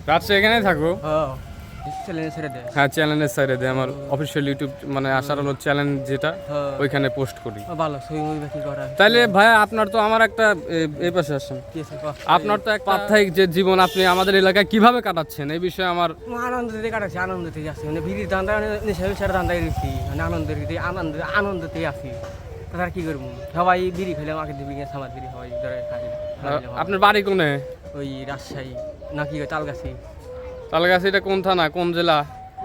রাত্রে এখানেই থাকবো। হ্যাঁ, চ্যানেলের সাইডে দেয় আমার অফিসিয়াল ইউটিউব মানে আসার হলো চ্যানেল যেটা ওইখানে পোস্ট করি। ভালো ছবি মুভি কি করা। তাইলে ভাই আপনার তো আমার একটা এই পাশে আসেন, আপনার তো এক প্রাত্যহিক যে জীবন আপনি আমাদের এলাকায় কিভাবে কাটাচ্ছেন এই বিষয়ে আমার আনন্দতে কাটাচ্ছি, আনন্দতেই আছি, মানে বিড়ির ধান্দা নেশার ধান্দায় গেছি, মানে আনন্দতেই আছি। তাছাড়া কি করবো, সবাই বিড়ি খেলে আমাকে দিবি আমার বিড়ি হয় খাই। আপনার বাড়ি কোনে? ওই রাজশাহী নাকি তালগাছি। তালগাছি এটা কোন থানা, কোন জেলা?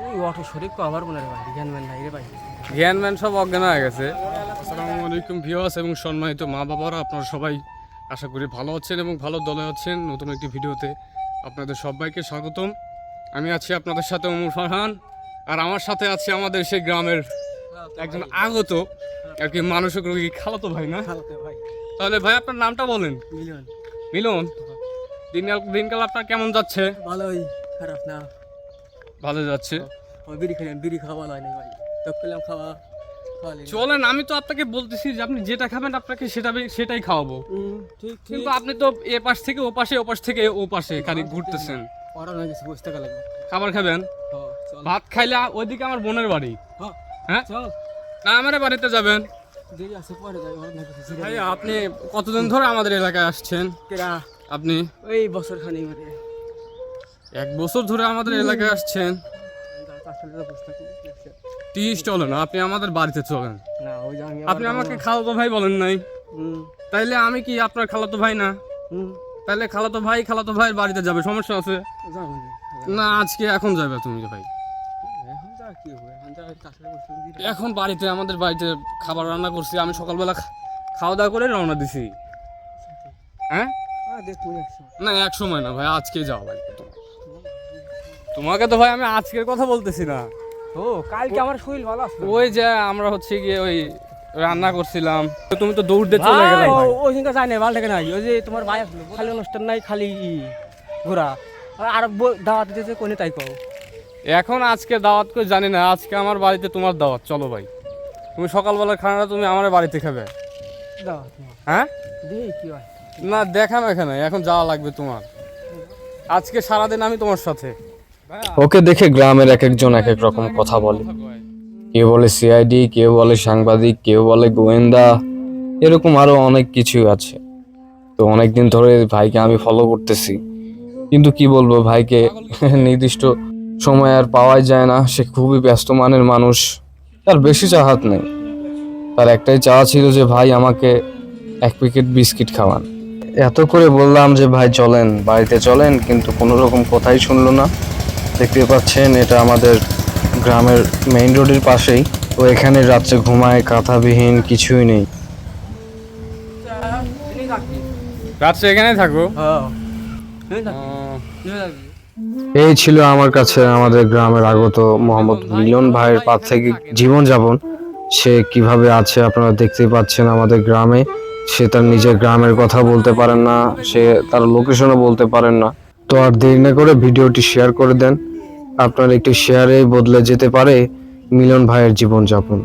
ওই অটো শরীফ কভার মনে ভাই জ্ঞানম্যান নাই রে ভাই, জ্ঞানম্যান সব অজ্ঞান হয়ে গেছে। আসসালামু আলাইকুম ভিউয়ার্স এবং সম্মানিত মা বাবারা, আপনারা সবাই আশা করি ভালো আছেন এবং ভালো দলে আছেন। নতুন একটি ভিডিওতে আপনাদের সবাইকে স্বাগতম। আমি আছি আপনাদের সাথে ওমর ফারহান, আর আমার সাথে আছে আমাদের সেই গ্রামের একজন আগত আর কি মানসিক রোগী খালাতো ভাই না? তাহলে ভাই আপনার নামটা বলেন। মিলন। দিনকাল আপনার কেমন যাচ্ছে? ভালোই, খারাপ না, ভালো যাচ্ছে। বিড়ি খাওয়া ভালো হয় না ভাই, টক পেলাম খাওয়া। চলেন, আমি তো আপনাকে বলতেছি যে আপনি যেটা খাবেন আপনাকে সেটাই খাওয়াবো। ঠিক, কিন্তু আপনি তো এ পাশ থেকে ও পাশে, ও পাশ থেকে ও পাশে খালি ঘুরতেছেন। খাবার খাবেন? ভাত খাইলে ওইদিকে আমার বোনের বাড়ি। হ্যাঁ, না আমার বাড়িতে যাবেন। ভাই আপনি কতদিন ধরে আমাদের এলাকায় আসছেন? আপনি ওই বছর খানি, 1 বছর ধরে আমাদের এলাকায় আসছেন। টি স্টলে না, আপনি আমাদের বাড়িতে চলেন। আপনি আমাকে খালাতো ভাই বলেন নাই, তাইলে আমি কি আপনার খালাতো ভাই না? তাইলে খালাতো ভাইয়ের বাড়িতে যাবে, সমস্যা আছে না? আজকে এখন যাবে তুমি ভাই? এখন বাড়িতে, আমাদের বাড়িতে খাবার রান্না করছি, আমি সকালবেলা খাওয়া দাওয়া করে রওনা দিছি। হ্যাঁ না, এক সময় না ভাই, আজকে যাওয়া লাগবে তোমাকে। তো ভাই আমি আজকের কথা বলতেছি না, ও কালকে আমার শরীর ভালো আছে। ওই যে আমরা হচ্ছে গিয়ে ওই রান্না করছিলাম, তুমি তো দৌড় দিয়ে চলে গেলে। ওই দিনটা যাই না, ভালো থাকে নাই। ওই যে তোমার ভাই আসলো, খালি অনুষ্ঠান নাই, খালি ঘোরা আর দাওয়াত দিতেছে কোনে তাই কও। এখন আজকে দাওয়াত করে জানি না, আজকে আমার বাড়িতে তোমার দাওয়াত। চলো ভাই, তুমি সকালবেলার খানাটা তুমি আমার বাড়িতে খাবে। দাওয়াত হ্যাঁ কি হয় না, দেখানো এখানে, এখন যাওয়া লাগবে তোমার। আজকে সারাদিন আমি তোমার সাথে। ওকে দেখে গ্রামের এক একজন এক এক রকম কথা বলে। কেউ বলে সিআইডি, কেউ বলে সাংবাদিক, কেউ বলে গোয়েন্দা, এরকম আরো অনেক কিছু আছে। তো অনেকদিন ধরে ভাইকে আমি ফলো করতেছি, কিন্তু কি বলবো, ভাইকে নির্দিষ্ট সময় আর পাওয়াই যায় না। সে খুবই ব্যস্ত মানের মানুষ, তার বেশি চাহাত নেই। তার একটাই চাওয়া ছিল যে ভাই আমাকে 1 প্যাকেট বিস্কিট খাওয়ান। এত করে বললাম যে ভাই চলেন, বাড়িতে চলেন, কিন্তু কোনো রকম কথাই শুনলো না। দেখতে পাচ্ছেন এটা আমাদের গ্রামের মেইন রোডের পাশেই। তো এখানে রাত্রে ঘুমায়, কাঁথাবিহীন, কিছুই নেই। রাত্রে এখানেই থাকবো। এই ছিল আমার কাছে আমাদের গ্রামের আগত মোহাম্মদ মিলন ভাইয়ের প্রাত্যহিক জীবনযাপন। সে কিভাবে আছে আপনারা দেখতেই পাচ্ছেন আমাদের গ্রামে। সে তার নিজের গ্রামের কথা বলতে পারেন না, সে তার লোকেশনও বলতে পারেন না। তো আর দেরি না করে ভিডিওটি শেয়ার করে দেন। আপনার একটি শেয়ারে বদলে যেতে পারে মিলন ভাইয়ের জীবনযাপন।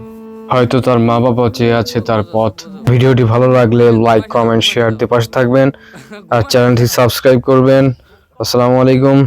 হয়তো তার মা বাবা চেয়ে আছে তার পথ। ভিডিওটি ভালো লাগলে লাইক, কমেন্ট, শেয়ার দিয়ে পাশে থাকবেন আর চ্যানেলটি সাবস্ক্রাইব করবেন। আসসালামু আলাইকুম।